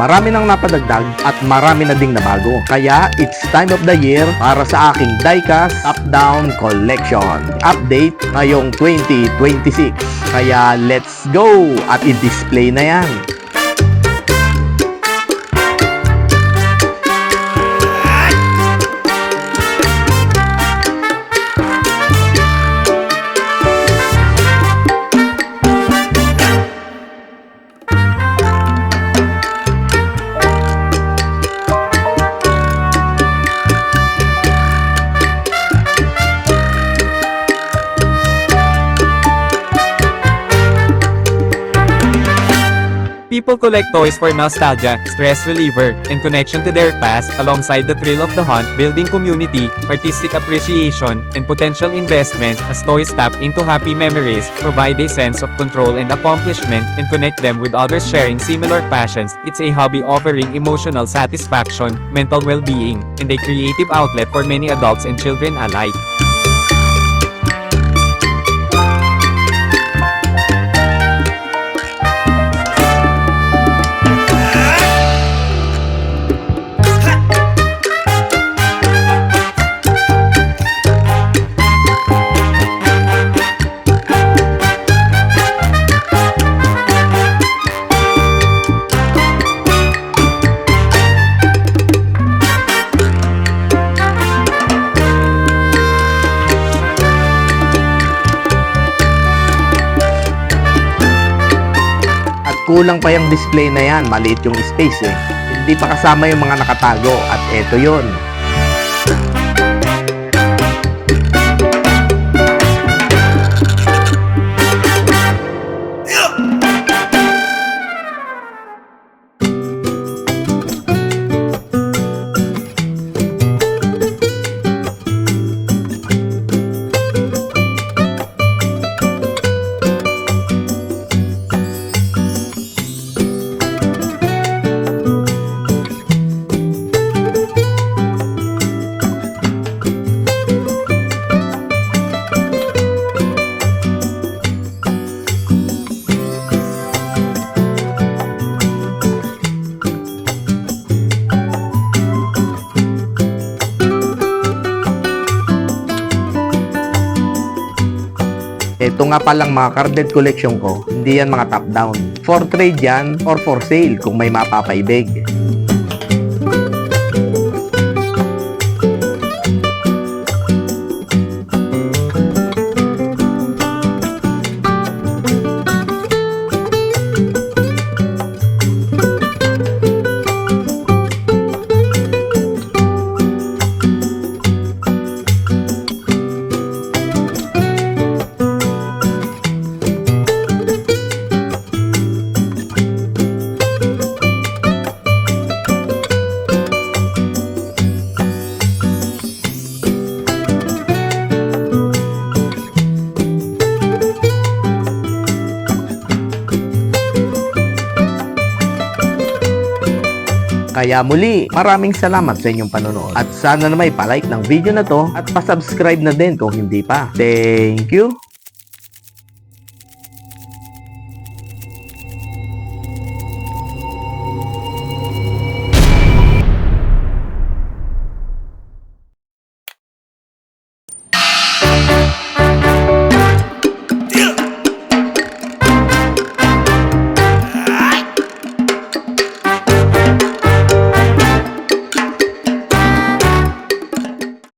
marami nang napadagdag at marami na ding nabago. Kaya it's time of the year para sa aking diecast top-down collection. Update ngayong 2026. Kaya let's go at i-display na yan. People collect toys for nostalgia, stress reliever, and connection to their past alongside the thrill of the hunt, building community, artistic appreciation, and potential investment as toys tap into happy memories, provide a sense of control and accomplishment, and connect them with others sharing similar passions. It's a hobby offering emotional satisfaction, mental well-being, and a creative outlet for many adults and children alike. Kulang pa yung display na yan, maliit yung space eh. Hindi pa kasama yung mga nakatago at eto yun. Ito nga palang mga carded collection ko, hindi yan mga top down. For trade yan or for sale kung may mapapaibig. Kaya muli, maraming salamat sa inyong panonood. At sana na may palike ng video na to at pasubscribe na din kung hindi pa. Thank you!